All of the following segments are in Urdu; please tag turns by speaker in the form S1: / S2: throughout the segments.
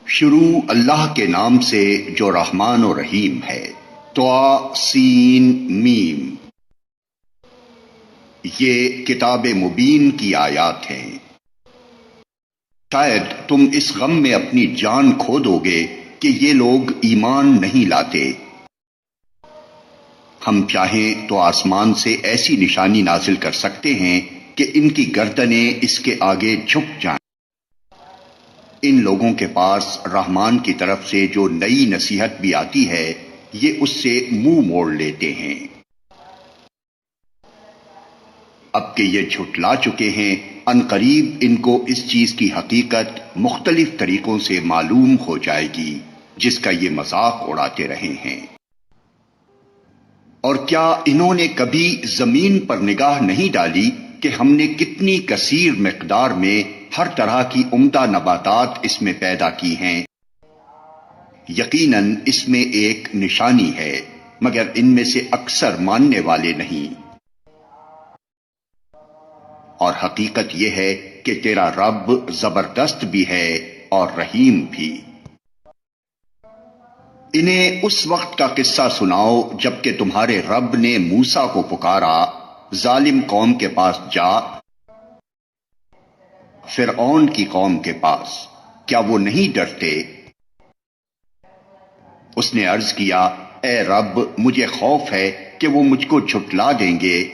S1: شروع اللہ کے نام سے جو رحمان و رحیم ہے۔ طا سین میم۔ یہ کتاب مبین کی آیات ہیں۔ شاید تم اس غم میں اپنی جان کھو دو گے کہ یہ لوگ ایمان نہیں لاتے۔ ہم چاہیں تو آسمان سے ایسی نشانی نازل کر سکتے ہیں کہ ان کی گردنیں اس کے آگے جھک جائیں۔ ان لوگوں کے پاس رحمان کی طرف سے جو نئی نصیحت بھی آتی ہے یہ اس سے منہ موڑ لیتے ہیں۔ اب کہ یہ جھٹلا چکے ہیں، ان قریب ان کو اس چیز کی حقیقت مختلف طریقوں سے معلوم ہو جائے گی جس کا یہ مذاق اڑاتے رہے ہیں۔ اور کیا انہوں نے کبھی زمین پر نگاہ نہیں ڈالی کہ ہم نے کتنی کثیر مقدار میں ہر طرح کی عمدہ نباتات اس میں پیدا کی ہیں؟ یقیناً اس میں ایک نشانی ہے، مگر ان میں سے اکثر ماننے والے نہیں۔ اور حقیقت یہ ہے کہ تیرا رب زبردست بھی ہے اور رحیم بھی۔ انہیں اس وقت کا قصہ سناؤ جبکہ تمہارے رب نے موسیٰ کو پکارا، ظالم قوم کے پاس جا، فرعون کی قوم کے پاس، کیا وہ نہیں ڈرتے؟ اس نے عرض کیا، اے رب مجھے خوف ہے کہ وہ مجھ کو جھٹلا دیں گے۔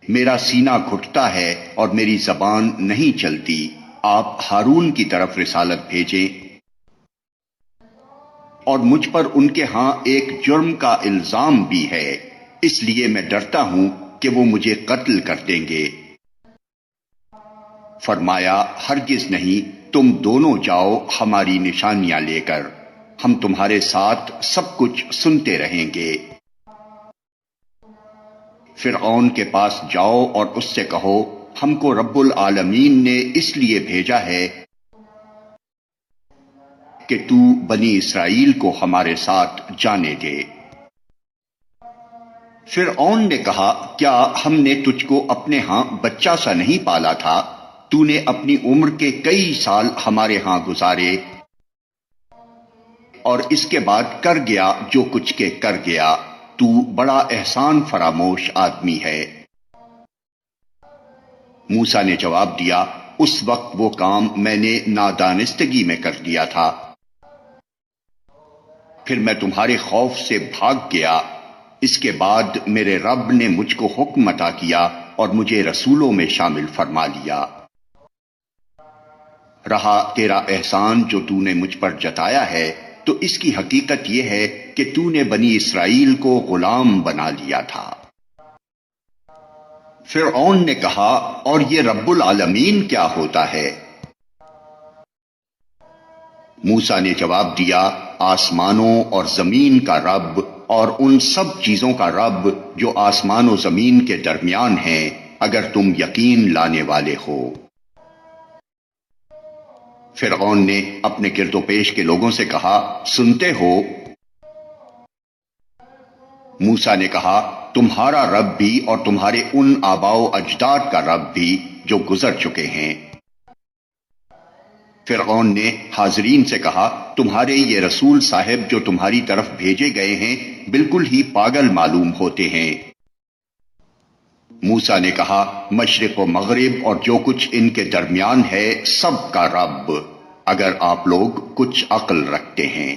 S1: میرا سینہ گھٹتا ہے اور میری زبان نہیں چلتی، آپ ہارون کی طرف رسالت بھیجیں۔ اور مجھ پر ان کے ہاں ایک جرم کا الزام بھی ہے، اس لیے میں ڈرتا ہوں کہ وہ مجھے قتل کر دیں گے۔ فرمایا، ہرگز نہیں، تم دونوں جاؤ ہماری نشانیاں لے کر، ہم تمہارے ساتھ سب کچھ سنتے رہیں گے۔ فرعون کے پاس جاؤ اور اس سے کہو، ہم کو رب العالمین نے اس لیے بھیجا ہے کہ تو بنی اسرائیل کو ہمارے ساتھ جانے دے۔ فرعون نے کہا، کیا ہم نے تجھ کو اپنے ہاں بچہ سا نہیں پالا تھا؟ تو نے اپنی عمر کے کئی سال ہمارے ہاں گزارے، اور اس کے بعد کر گیا جو کچھ کے کر گیا، تو بڑا احسان فراموش آدمی ہے۔ موسیٰ نے جواب دیا، اس وقت وہ کام میں نے نادانستگی میں کر دیا تھا، پھر میں تمہارے خوف سے بھاگ گیا۔ اس کے بعد میرے رب نے مجھ کو حکم عطا کیا اور مجھے رسولوں میں شامل فرما لیا۔ رہا تیرا احسان جو تو نے مجھ پر جتایا ہے، تو اس کی حقیقت یہ ہے کہ تو نے بنی اسرائیل کو غلام بنا لیا تھا۔ فرعون نے کہا، اور یہ رب العالمین کیا ہوتا ہے؟ موسیٰ نے جواب دیا، آسمانوں اور زمین کا رب اور ان سب چیزوں کا رب جو آسمان و زمین کے درمیان ہیں، اگر تم یقین لانے والے ہو۔ فرعون نے اپنے گرد و پیش کے لوگوں سے کہا، سنتے ہو؟ موسیٰ نے کہا، تمہارا رب بھی اور تمہارے ان آباء و اجداد کا رب بھی جو گزر چکے ہیں۔ فرعون نے حاضرین سے کہا، تمہارے یہ رسول صاحب جو تمہاری طرف بھیجے گئے ہیں بالکل ہی پاگل معلوم ہوتے ہیں۔ موسیٰ نے کہا، مشرق و مغرب اور جو کچھ ان کے درمیان ہے سب کا رب، اگر آپ لوگ کچھ عقل رکھتے ہیں۔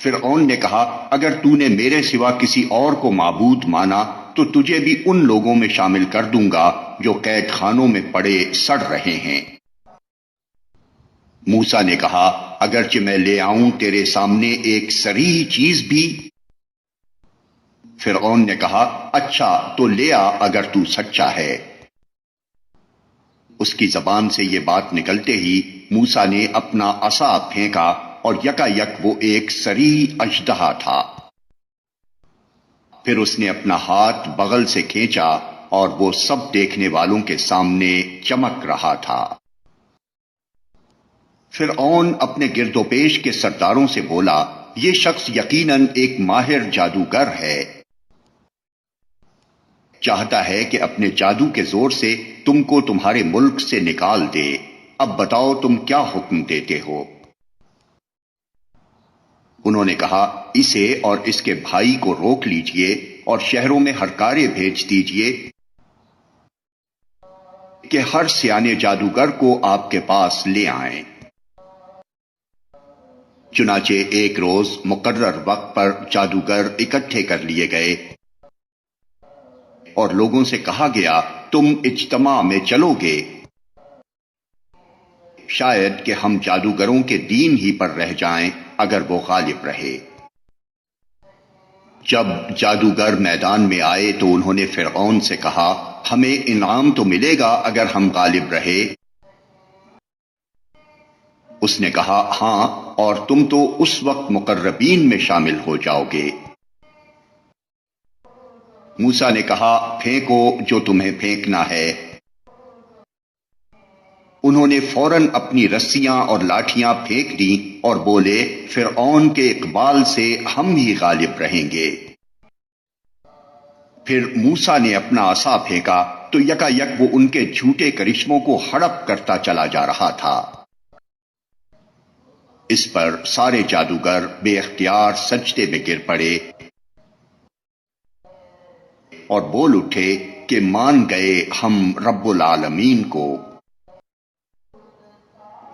S1: فرعون نے کہا، اگر تو نے میرے سوا کسی اور کو معبود مانا تو تجھے بھی ان لوگوں میں شامل کر دوں گا جو قید خانوں میں پڑے سڑ رہے ہیں۔ موسیٰ نے کہا، اگرچہ میں لے آؤں تیرے سامنے ایک صریح چیز بھی؟ فرعون نے کہا، اچھا تو لے آ اگر تو سچا ہے۔ اس کی زبان سے یہ بات نکلتے ہی موسیٰ نے اپنا عصا پھینکا اور یکا یک وہ ایک صریح اژدہا تھا۔ پھر اس نے اپنا ہاتھ بغل سے کھینچا اور وہ سب دیکھنے والوں کے سامنے چمک رہا تھا۔ فرعون اپنے گرد و پیش کے سرداروں سے بولا، یہ شخص یقیناً ایک ماہر جادوگر ہے، چاہتا ہے کہ اپنے جادو کے زور سے تم کو تمہارے ملک سے نکال دے، اب بتاؤ تم کیا حکم دیتے ہو؟ انہوں نے کہا اسے اور اس کے بھائی کو روک لیجئے اور شہروں میں ہرکارے بھیج دیجئے کہ ہر سیانے جادوگر کو آپ کے پاس لے آئیں۔ چنانچہ ایک روز مقرر وقت پر جادوگر اکٹھے کر لیے گئے اور لوگوں سے کہا گیا تم اجتماع میں چلو گے، شاید کہ ہم جادوگروں کے دین ہی پر رہ جائیں اگر وہ غالب رہے۔ جب جادوگر میدان میں آئے تو انہوں نے فرعون سے کہا ہمیں انعام تو ملے گا اگر ہم غالب رہے؟ اس نے کہا ہاں، اور تم تو اس وقت مقربین میں شامل ہو جاؤ گے۔ موسیٰ نے کہا پھینکو جو تمہیں پھینکنا ہے۔ انہوں نے فوراً اپنی رسیاں اور لاٹھیاں پھینک دیں اور بولے فرعون کے اقبال سے ہم ہی غالب رہیں گے۔ پھر موسیٰ نے اپنا عصا پھینکا تو یکا یک وہ ان کے جھوٹے کرشموں کو ہڑپ کرتا چلا جا رہا تھا۔ اس پر سارے جادوگر بے اختیار سجدے میں گر پڑے اور بول اٹھے کہ مان گئے ہم رب العالمین کو،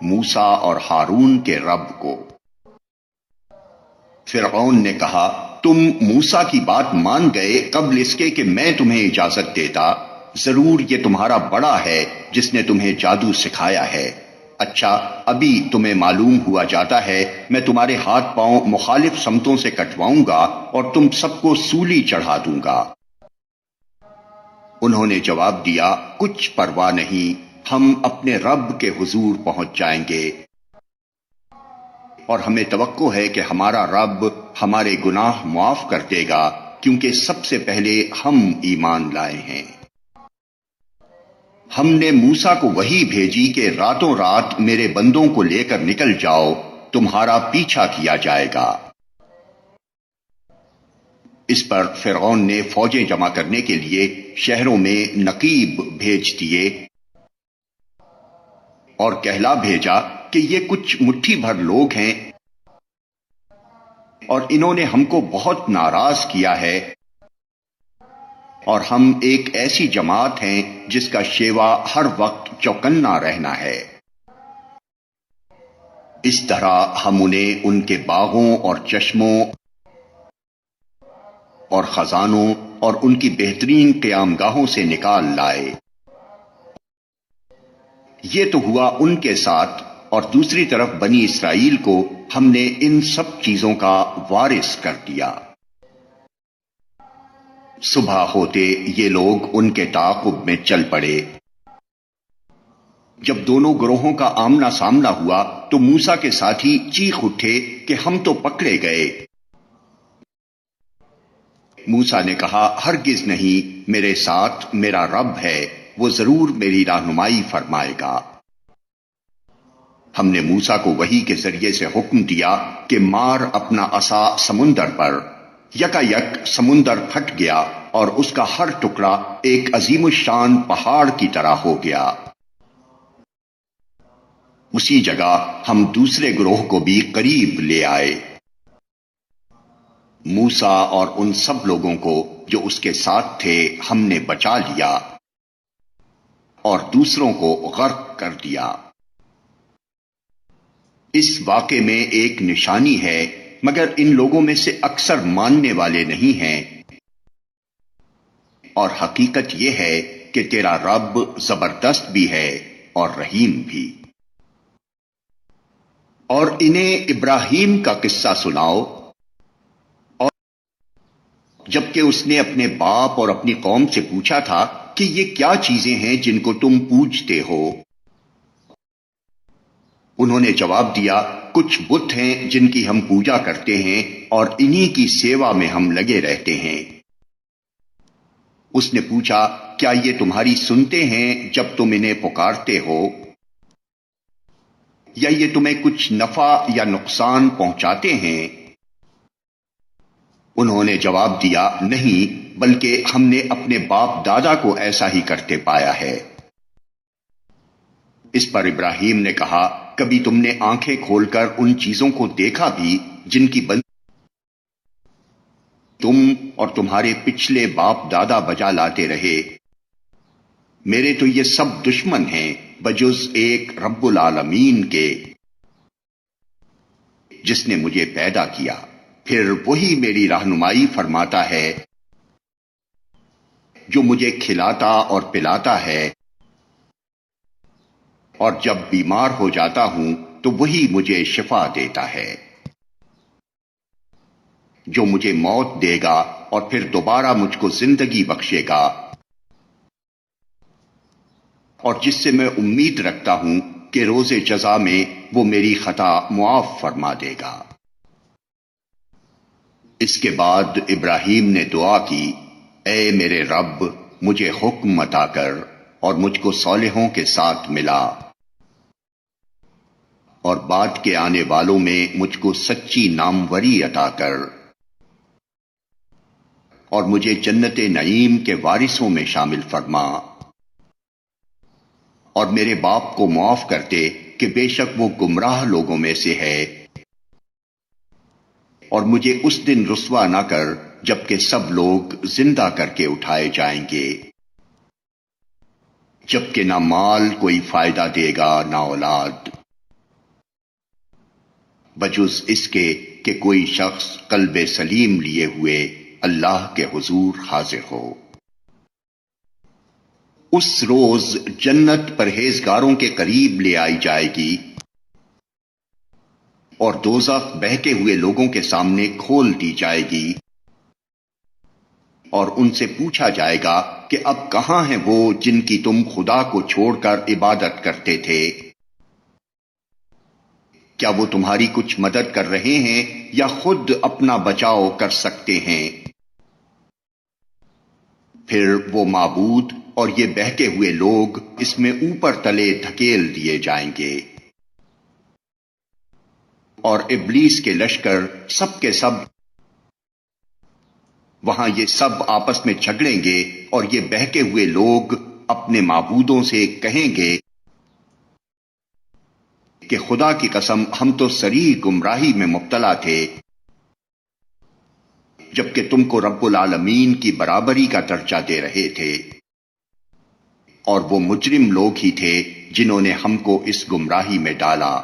S1: موسیٰ اور ہارون کے رب کو۔ فرعون نے کہا تم موسیٰ کی بات مان گئے قبل اس کے کہ میں تمہیں اجازت دیتا؟ ضرور یہ تمہارا بڑا ہے جس نے تمہیں جادو سکھایا ہے۔ اچھا ابھی تمہیں معلوم ہوا جاتا ہے میں تمہارے ہاتھ پاؤں مخالف سمتوں سے کٹواؤں گا اور تم سب کو سولی چڑھا دوں گا۔ انہوں نے جواب دیا کچھ پرواہ نہیں، ہم اپنے رب کے حضور پہنچ جائیں گے اور ہمیں توقع ہے کہ ہمارا رب ہمارے گناہ معاف کر دے گا کیونکہ سب سے پہلے ہم ایمان لائے ہیں۔ ہم نے موسیٰ کو وحی بھیجی کہ راتوں رات میرے بندوں کو لے کر نکل جاؤ، تمہارا پیچھا کیا جائے گا۔ اس پر فرعون نے فوجیں جمع کرنے کے لیے شہروں میں نقیب بھیج دیے اور کہلا بھیجا کہ یہ کچھ مٹھی بھر لوگ ہیں اور انہوں نے ہم کو بہت ناراض کیا ہے اور ہم ایک ایسی جماعت ہیں جس کا شیوا ہر وقت چوکنا رہنا ہے۔ اس طرح ہم انہیں ان کے باغوں اور چشموں اور خزانوں اور ان کی بہترین قیام گاہوں سے نکال لائے۔ یہ تو ہوا ان کے ساتھ، اور دوسری طرف بنی اسرائیل کو ہم نے ان سب چیزوں کا وارث کر دیا۔ صبح ہوتے یہ لوگ ان کے تعاقب میں چل پڑے۔ جب دونوں گروہوں کا آمنا سامنا ہوا تو موسیٰ کے ساتھی چیخ اٹھے کہ ہم تو پکڑے گئے۔ موسیٰ نے کہا ہرگز نہیں، میرے ساتھ میرا رب ہے، وہ ضرور میری رہنمائی فرمائے گا۔ ہم نے موسیٰ کو وحی کے ذریعے سے حکم دیا کہ مار اپنا عصا سمندر پر، یکا یک سمندر پھٹ گیا اور اس کا ہر ٹکڑا ایک عظیم الشان پہاڑ کی طرح ہو گیا۔ اسی جگہ ہم دوسرے گروہ کو بھی قریب لے آئے، موسیٰ اور ان سب لوگوں کو جو اس کے ساتھ تھے ہم نے بچا لیا اور دوسروں کو غرق کر دیا۔ اس واقعے میں ایک نشانی ہے مگر ان لوگوں میں سے اکثر ماننے والے نہیں ہیں، اور حقیقت یہ ہے کہ تیرا رب زبردست بھی ہے اور رحیم بھی۔ اور انہیں ابراہیم کا قصہ سناؤ، اور جبکہ اس نے اپنے باپ اور اپنی قوم سے پوچھا تھا کہ یہ کیا چیزیں ہیں جن کو تم پوجتے ہو؟ انہوں نے جواب دیا کچھ بت ہیں جن کی ہم پوجا کرتے ہیں اور انہی کی سیوا میں ہم لگے رہتے ہیں۔ اس نے پوچھا کیا یہ تمہاری سنتے ہیں جب تم انہیں پکارتے ہو، یا یہ تمہیں کچھ نفع یا نقصان پہنچاتے ہیں؟ انہوں نے جواب دیا نہیں، بلکہ ہم نے اپنے باپ دادا کو ایسا ہی کرتے پایا ہے۔ اس پر ابراہیم نے کہا، کبھی تم نے آنکھیں کھول کر ان چیزوں کو دیکھا بھی جن کی بندی تم اور تمہارے پچھلے باپ دادا بجا لاتے رہے؟ میرے تو یہ سب دشمن ہیں بجز ایک رب العالمین کے، جس نے مجھے پیدا کیا، پھر وہی میری رہنمائی فرماتا ہے، جو مجھے کھلاتا اور پلاتا ہے، اور جب بیمار ہو جاتا ہوں تو وہی مجھے شفا دیتا ہے، جو مجھے موت دے گا اور پھر دوبارہ مجھ کو زندگی بخشے گا، اور جس سے میں امید رکھتا ہوں کہ روز جزا میں وہ میری خطا معاف فرما دے گا۔ اس کے بعد ابراہیم نے دعا کی، اے میرے رب، مجھے حکم عطا کر اور مجھ کو صالحوں کے ساتھ ملا، اور بعد کے آنے والوں میں مجھ کو سچی ناموری عطا کر، اور مجھے جنت نعیم کے وارثوں میں شامل فرما، اور میرے باپ کو معاف کر دے کہ بے شک وہ گمراہ لوگوں میں سے ہے، اور مجھے اس دن رسوا نہ کر جبکہ سب لوگ زندہ کر کے اٹھائے جائیں گے، جبکہ نہ مال کوئی فائدہ دے گا نہ اولاد، بجز اس کے کہ کوئی شخص قلب سلیم لیے ہوئے اللہ کے حضور حاضر ہو۔ اس روز جنت پرہیزگاروں کے قریب لے آئی جائے گی، اور دوزخ بہکے ہوئے لوگوں کے سامنے کھول دی جائے گی، اور ان سے پوچھا جائے گا کہ اب کہاں ہیں وہ جن کی تم خدا کو چھوڑ کر عبادت کرتے تھے؟ کیا وہ تمہاری کچھ مدد کر رہے ہیں یا خود اپنا بچاؤ کر سکتے ہیں؟ پھر وہ معبود اور یہ بہکے ہوئے لوگ اس میں اوپر تلے دھکیل دیے جائیں گے، اور ابلیس کے لشکر سب کے سب وہاں یہ سب آپس میں جھگڑیں گے، اور یہ بہکے ہوئے لوگ اپنے معبودوں سے کہیں گے کہ خدا کی قسم ہم تو صریح گمراہی میں مبتلا تھے، جبکہ تم کو رب العالمین کی برابری کا درجہ دے رہے تھے، اور وہ مجرم لوگ ہی تھے جنہوں نے ہم کو اس گمراہی میں ڈالا۔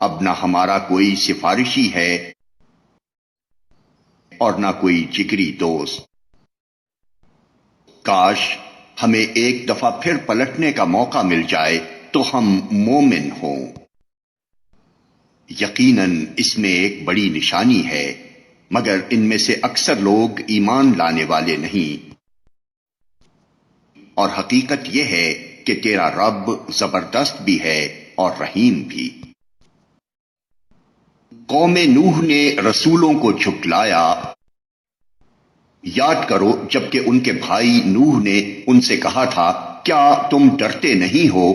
S1: اب نہ ہمارا کوئی سفارشی ہے اور نہ کوئی جگری دوست، کاش ہمیں ایک دفعہ پھر پلٹنے کا موقع مل جائے تو ہم مومن ہوں۔ یقیناً اس میں ایک بڑی نشانی ہے، مگر ان میں سے اکثر لوگ ایمان لانے والے نہیں، اور حقیقت یہ ہے کہ تیرا رب زبردست بھی ہے اور رحیم بھی۔ قوم نوح نے رسولوں کو جھٹلایا۔ یاد کرو جبکہ ان کے بھائی نوح نے ان سے کہا تھا، کیا تم ڈرتے نہیں ہو؟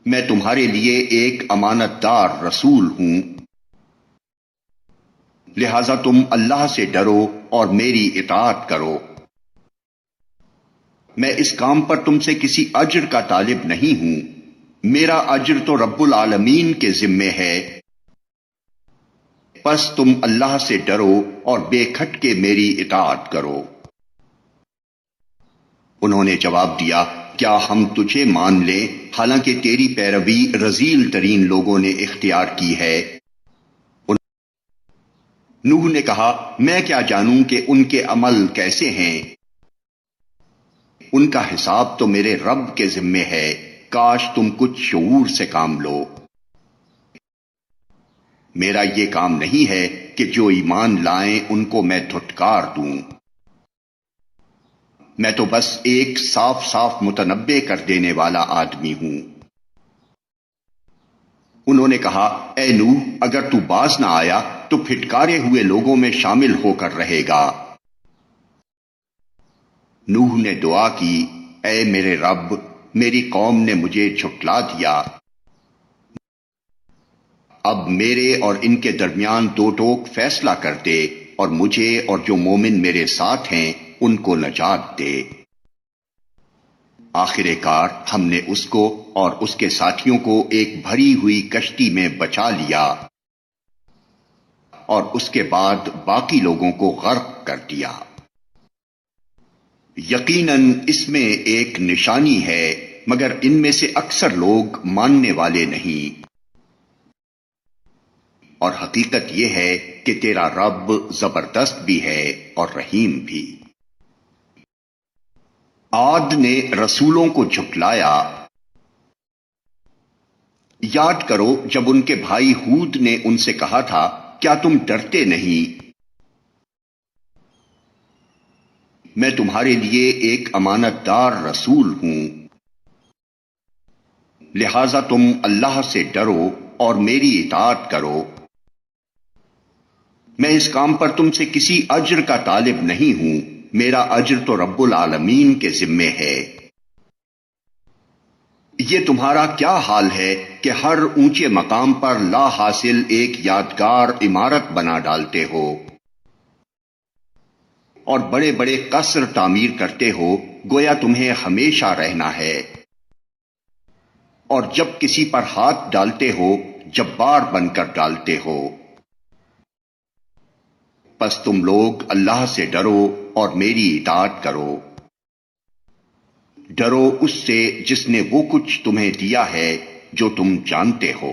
S1: میں تمہارے لیے ایک امانت دار رسول ہوں، لہذا تم اللہ سے ڈرو اور میری اطاعت کرو۔ میں اس کام پر تم سے کسی اجر کا طالب نہیں ہوں، میرا اجر تو رب العالمین کے ذمے ہے، پس تم اللہ سے ڈرو اور بے کھٹ کے میری اطاعت کرو۔ انہوں نے جواب دیا، کیا ہم تجھے مان لیں حالانکہ تیری پیروی رذیل ترین لوگوں نے اختیار کی ہے؟ نوح نے کہا، میں کیا جانوں کہ ان کے عمل کیسے ہیں، ان کا حساب تو میرے رب کے ذمے ہے، کاش تم کچھ شعور سے کام لو۔ میرا یہ کام نہیں ہے کہ جو ایمان لائیں ان کو میں دھٹکار دوں، میں تو بس ایک صاف صاف متنبع کر دینے والا آدمی ہوں۔ انہوں نے کہا، اے نوح، اگر تو باز نہ آیا تو پھٹکارے ہوئے لوگوں میں شامل ہو کر رہے گا۔ نوح نے دعا کی، اے میرے رب، میری قوم نے مجھے جھٹلا دیا، اب میرے اور ان کے درمیان دو ٹوک فیصلہ کر دے، اور مجھے اور جو مومن میرے ساتھ ہیں ان کو نجات دے۔ آخر کار ہم نے اس کو اور اس کے ساتھیوں کو ایک بھری ہوئی کشتی میں بچا لیا اور اس کے بعد باقی لوگوں کو غرق کر دیا۔ یقیناً اس میں ایک نشانی ہے مگر ان میں سے اکثر لوگ ماننے والے نہیں، اور حقیقت یہ ہے کہ تیرا رب زبردست بھی ہے اور رحیم بھی۔ عاد نے رسولوں کو جھٹلایا۔ یاد کرو جب ان کے بھائی ہود نے ان سے کہا تھا کیا تم ڈرتے نہیں؟ میں تمہارے لیے ایک امانت دار رسول ہوں، لہذا تم اللہ سے ڈرو اور میری اطاعت کرو۔ میں اس کام پر تم سے کسی اجر کا طالب نہیں ہوں، میرا اجر تو رب العالمین کے ذمے ہے۔ یہ تمہارا کیا حال ہے کہ ہر اونچے مقام پر لا حاصل ایک یادگار عمارت بنا ڈالتے ہو اور بڑے بڑے قصر تعمیر کرتے ہو گویا تمہیں ہمیشہ رہنا ہے، اور جب کسی پر ہاتھ ڈالتے ہو جبار بن کر ڈالتے ہو۔ پس تم لوگ اللہ سے ڈرو اور میری اطاعت کرو، ڈرو اس سے جس نے وہ کچھ تمہیں دیا ہے جو تم جانتے ہو۔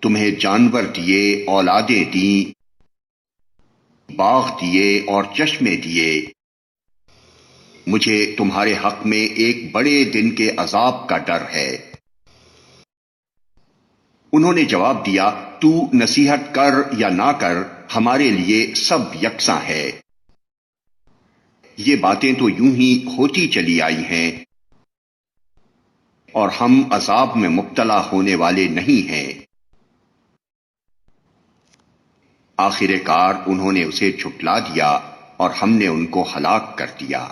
S1: تمہیں جانور دیے، اولادیں دیں، باغ دیے اور چشمے دیے، مجھے تمہارے حق میں ایک بڑے دن کے عذاب کا ڈر ہے۔ انہوں نے جواب دیا تو نصیحت کر یا نہ کر ہمارے لیے سب یکساں ہے، یہ باتیں تو یوں ہی ہوتی چلی آئی ہیں اور ہم عذاب میں مبتلا ہونے والے نہیں ہیں۔ آخر کار انہوں نے اسے جھٹلا دیا اور ہم نے ان کو ہلاک کر دیا۔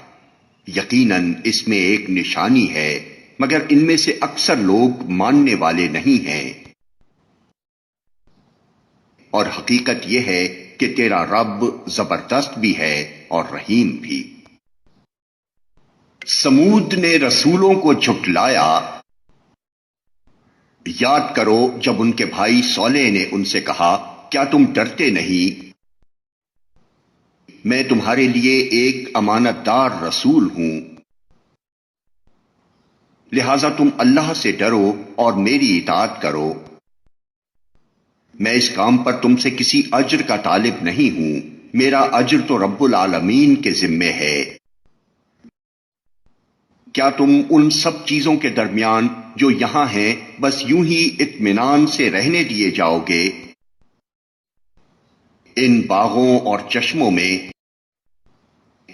S1: یقیناً اس میں ایک نشانی ہے مگر ان میں سے اکثر لوگ ماننے والے نہیں ہیں، اور حقیقت یہ ہے کہ تیرا رب زبردست بھی ہے اور رحیم بھی۔ سمود نے رسولوں کو جھٹلایا۔ یاد کرو جب ان کے بھائی صالح نے ان سے کہا کیا تم ڈرتے نہیں؟ میں تمہارے لیے ایک امانت دار رسول ہوں، لہذا تم اللہ سے ڈرو اور میری اطاعت کرو۔ میں اس کام پر تم سے کسی اجر کا طالب نہیں ہوں، میرا اجر تو رب العالمین کے ذمے ہے۔ کیا تم ان سب چیزوں کے درمیان جو یہاں ہیں بس یوں ہی اطمینان سے رہنے دیے جاؤ گے؟ ان باغوں اور چشموں میں،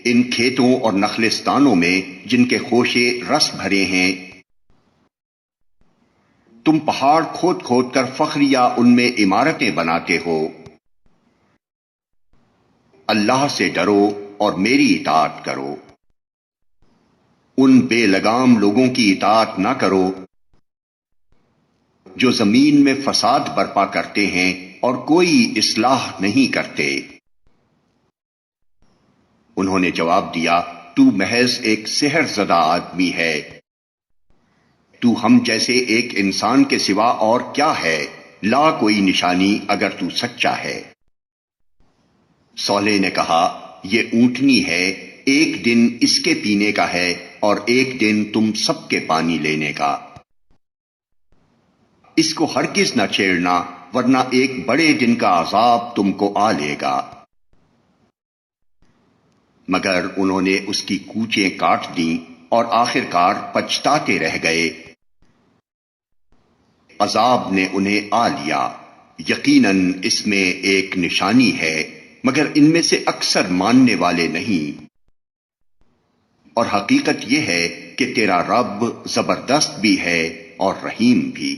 S1: ان کھیتوں اور نخلستانوں میں جن کے خوشے رس بھرے ہیں، تم پہاڑ کھود کھود کر فخریہ ان میں عمارتیں بناتے ہو۔ اللہ سے ڈرو اور میری اطاعت کرو، ان بے لگام لوگوں کی اطاعت نہ کرو جو زمین میں فساد برپا کرتے ہیں اور کوئی اصلاح نہیں کرتے۔ انہوں نے جواب دیا تو محض ایک سحر زدہ آدمی ہے، تو ہم جیسے ایک انسان کے سوا اور کیا ہے، لا کوئی نشانی اگر تو سچا ہے۔ صالح نے کہا یہ اونٹنی ہے، ایک دن اس کے پینے کا ہے اور ایک دن تم سب کے پانی لینے کا، اس کو ہرگز نہ چھیڑنا ورنہ ایک بڑے دن کا عذاب تم کو آ لے گا۔ مگر انہوں نے اس کی کوچیں کاٹ دیں اور آخر کار پچھتاتے رہ گئے۔ عذاب نے انہیں آ لیا، یقیناً اس میں ایک نشانی ہے مگر ان میں سے اکثر ماننے والے نہیں، اور حقیقت یہ ہے کہ تیرا رب زبردست بھی ہے اور رحیم بھی۔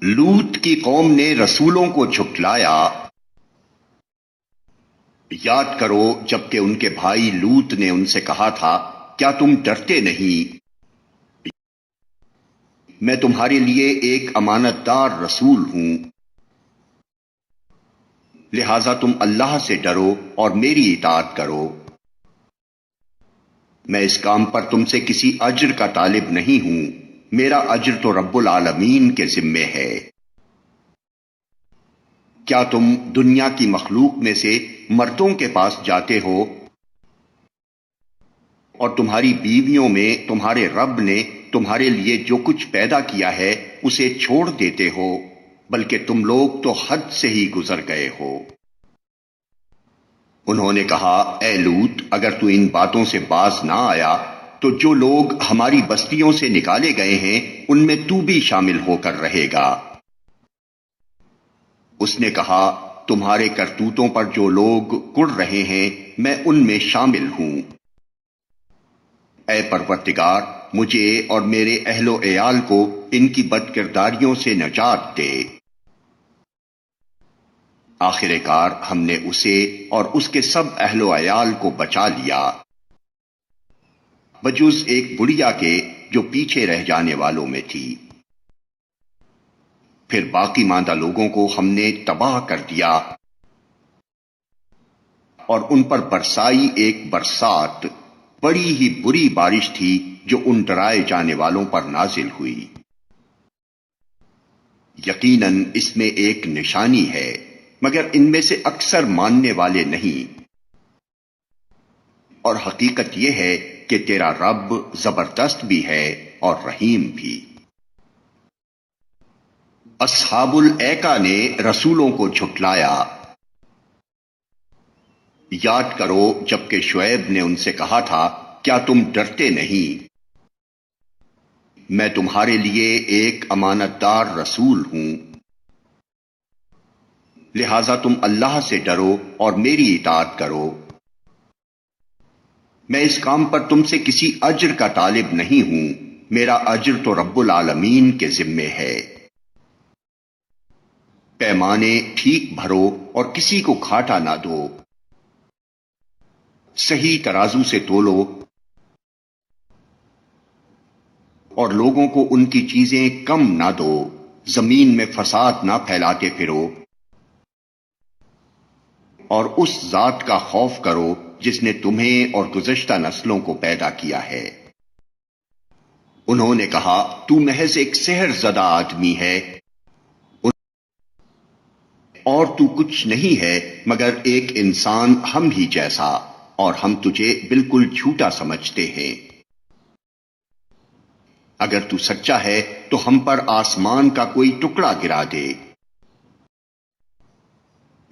S1: لوط کی قوم نے رسولوں کو جھٹلایا۔ یاد کرو جبکہ ان کے بھائی لوط نے ان سے کہا تھا کیا تم ڈرتے نہیں؟ میں تمہارے لیے ایک امانت دار رسول ہوں، لہذا تم اللہ سے ڈرو اور میری اطاعت کرو۔ میں اس کام پر تم سے کسی اجر کا طالب نہیں ہوں، میرا اجر تو رب العالمین کے ذمے ہے۔ کیا تم دنیا کی مخلوق میں سے مردوں کے پاس جاتے ہو اور تمہاری بیویوں میں تمہارے رب نے تمہارے لیے جو کچھ پیدا کیا ہے اسے چھوڑ دیتے ہو، بلکہ تم لوگ تو حد سے ہی گزر گئے ہو۔ انہوں نے کہا، اے لوط، اگر تو ان باتوں سے باز نہ آیا تو جو لوگ ہماری بستیوں سے نکالے گئے ہیں ان میں تو بھی شامل ہو کر رہے گا۔ اس نے کہا، تمہارے کرتوتوں پر جو لوگ کڑ رہے ہیں میں ان میں شامل ہوں۔ اے پروردگار، مجھے اور میرے اہل و عیال کو ان کی بد کرداریوں سے نجات دے۔ آخر کار ہم نے اسے اور اس کے سب اہل و عیال کو بچا لیا، بجز ایک بڑھیا کے جو پیچھے رہ جانے والوں میں تھی۔ پھر باقی ماندہ لوگوں کو ہم نے تباہ کر دیا اور ان پر برسائی ایک برسات، بڑی ہی بری بارش تھی جو ان ڈرائے جانے والوں پر نازل ہوئی۔ یقیناً اس میں ایک نشانی ہے، مگر ان میں سے اکثر ماننے والے نہیں۔ اور حقیقت یہ ہے کہ تیرا رب زبردست بھی ہے اور رحیم بھی۔ اصحاب الایکا نے رسولوں کو جھٹلایا۔ یاد کرو جبکہ شعیب نے ان سے کہا تھا، کیا تم ڈرتے نہیں؟ میں تمہارے لیے ایک امانت دار رسول ہوں، لہذا تم اللہ سے ڈرو اور میری اطاعت کرو۔ میں اس کام پر تم سے کسی اجر کا طالب نہیں ہوں، میرا اجر تو رب العالمین کے ذمے ہے۔ پیمانے ٹھیک بھرو اور کسی کو گھاٹا نہ دو، صحیح ترازو سے تولو اور لوگوں کو ان کی چیزیں کم نہ دو، زمین میں فساد نہ پھیلاتے پھرو، اور اس ذات کا خوف کرو جس نے تمہیں اور گزشتہ نسلوں کو پیدا کیا ہے۔ انہوں نے کہا، تو محض ایک سحر زدہ آدمی ہے اور تو کچھ نہیں ہے مگر ایک انسان ہم ہی جیسا، اور ہم تجھے بالکل جھوٹا سمجھتے ہیں۔ اگر تو سچا ہے تو ہم پر آسمان کا کوئی ٹکڑا گرا دے۔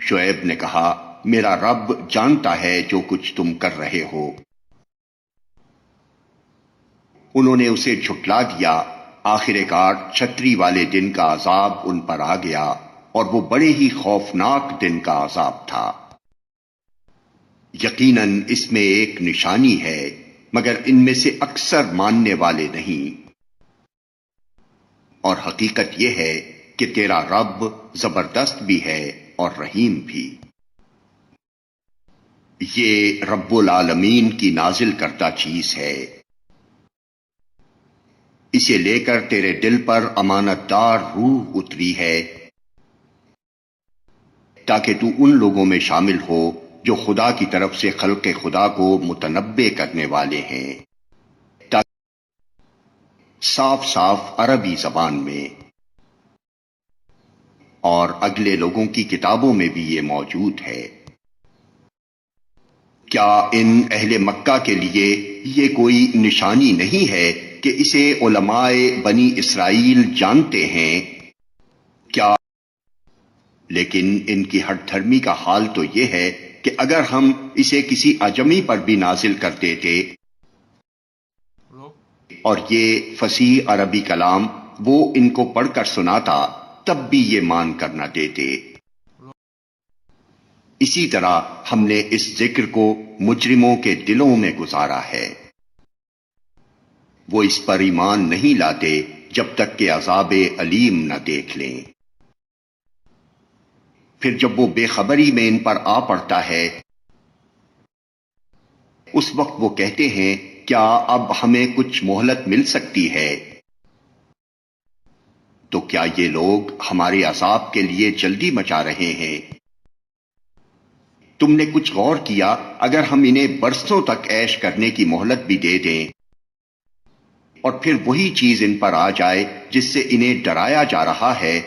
S1: شعیب نے کہا، میرا رب جانتا ہے جو کچھ تم کر رہے ہو۔ انہوں نے اسے جھٹلا دیا۔ آخر کار چھتری والے دن کا عذاب ان پر آ گیا، اور وہ بڑے ہی خوفناک دن کا عذاب تھا۔ یقیناً اس میں ایک نشانی ہے، مگر ان میں سے اکثر ماننے والے نہیں۔ اور حقیقت یہ ہے کہ تیرا رب زبردست بھی ہے اور رحیم بھی۔ یہ رب العالمین کی نازل کردہ چیز ہے، اسے لے کر تیرے دل پر امانت دار روح اتری ہے تاکہ تو ان لوگوں میں شامل ہو جو خدا کی طرف سے خلق خدا کو متنبع کرنے والے ہیں، صاف صاف عربی زبان میں۔ اور اگلے لوگوں کی کتابوں میں بھی یہ موجود ہے۔ کیا ان اہل مکہ کے لیے یہ کوئی نشانی نہیں ہے کہ اسے علماء بنی اسرائیل جانتے ہیں؟ کیا لیکن ان کی ہٹ دھرمی کا حال تو یہ ہے کہ اگر ہم اسے کسی اجمی پر بھی نازل کر دیتے اور یہ فصیح عربی کلام وہ ان کو پڑھ کر سناتا تب بھی یہ مان کر نہ دیتے۔ اسی طرح ہم نے اس ذکر کو مجرموں کے دلوں میں گزارا ہے، وہ اس پر ایمان نہیں لاتے جب تک کہ عذاب علیم نہ دیکھ لیں۔ پھر جب وہ بے خبری میں ان پر آ پڑتا ہے اس وقت وہ کہتے ہیں، کیا اب ہمیں کچھ مہلت مل سکتی ہے؟ تو کیا یہ لوگ ہمارے عذاب کے لیے جلدی مچا رہے ہیں؟ تم نے کچھ غور کیا اگر ہم انہیں برسوں تک عیش کرنے کی مہلت بھی دے دیں اور پھر وہی چیز ان پر آ جائے جس سے انہیں ڈرایا جا رہا ہے،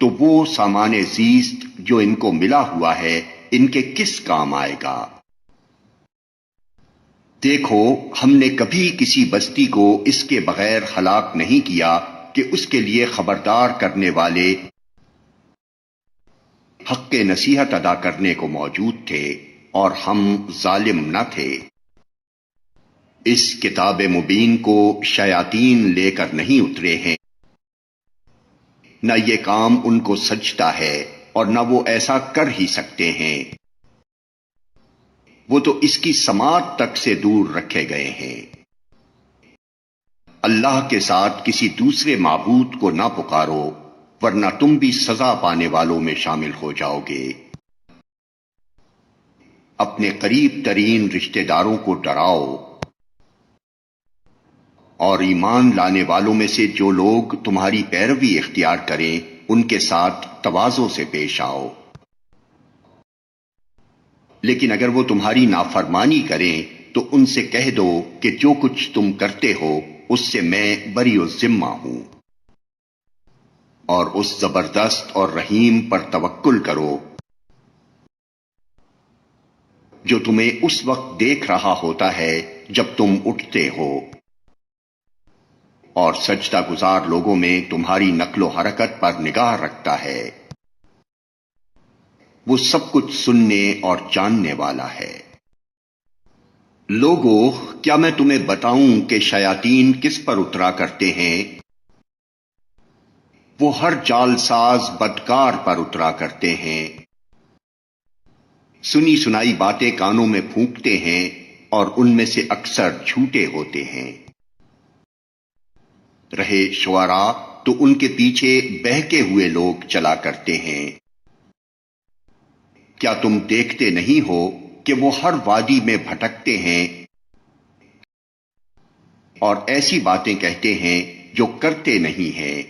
S1: تو وہ سامان زیست جو ان کو ملا ہوا ہے ان کے کس کام آئے گا؟ دیکھو، ہم نے کبھی کسی بستی کو اس کے بغیر ہلاک نہیں کیا کہ اس کے لیے خبردار کرنے والے حق نصیحت ادا کرنے کو موجود تھے اور ہم ظالم نہ تھے۔ اس کتاب مبین کو شیاطین لے کر نہیں اترے ہیں، نہ یہ کام ان کو سجتا ہے اور نہ وہ ایسا کر ہی سکتے ہیں، وہ تو اس کی سماعت تک سے دور رکھے گئے ہیں۔ اللہ کے ساتھ کسی دوسرے معبود کو نہ پکارو ورنہ تم بھی سزا پانے والوں میں شامل ہو جاؤ گے۔ اپنے قریب ترین رشتہ داروں کو ڈراؤ اور ایمان لانے والوں میں سے جو لوگ تمہاری پیروی اختیار کریں ان کے ساتھ تواضع سے پیش آؤ، لیکن اگر وہ تمہاری نافرمانی کریں تو ان سے کہہ دو کہ جو کچھ تم کرتے ہو اس سے میں بری الذمہ ہوں، اور اس زبردست اور رحیم پر توکل کرو جو تمہیں اس وقت دیکھ رہا ہوتا ہے جب تم اٹھتے ہو، اور سجدہ گزار لوگوں میں تمہاری نقل و حرکت پر نگاہ رکھتا ہے۔ وہ سب کچھ سننے اور جاننے والا ہے۔ لوگو، کیا میں تمہیں بتاؤں کہ شیاطین کس پر اترا کرتے ہیں؟ وہ ہر جال ساز بدکار پر اترا کرتے ہیں۔ سنی سنائی باتیں کانوں میں پھونکتے ہیں اور ان میں سے اکثر جھوٹے ہوتے ہیں۔ رہے شعراء تو ان کے پیچھے بہکے ہوئے لوگ چلا کرتے ہیں۔ کیا تم دیکھتے نہیں ہو کہ وہ ہر وادی میں بھٹکتے ہیں اور ایسی باتیں کہتے ہیں جو کرتے نہیں ہیں،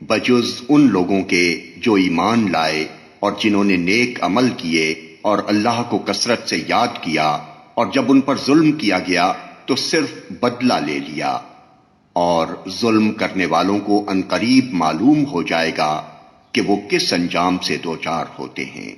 S1: بجز ان لوگوں کے جو ایمان لائے اور جنہوں نے نیک عمل کیے اور اللہ کو کثرت سے یاد کیا، اور جب ان پر ظلم کیا گیا تو صرف بدلہ لے لیا، اور ظلم کرنے والوں کو عنقریب معلوم ہو جائے گا کہ وہ کس انجام سے دوچار ہوتے ہیں۔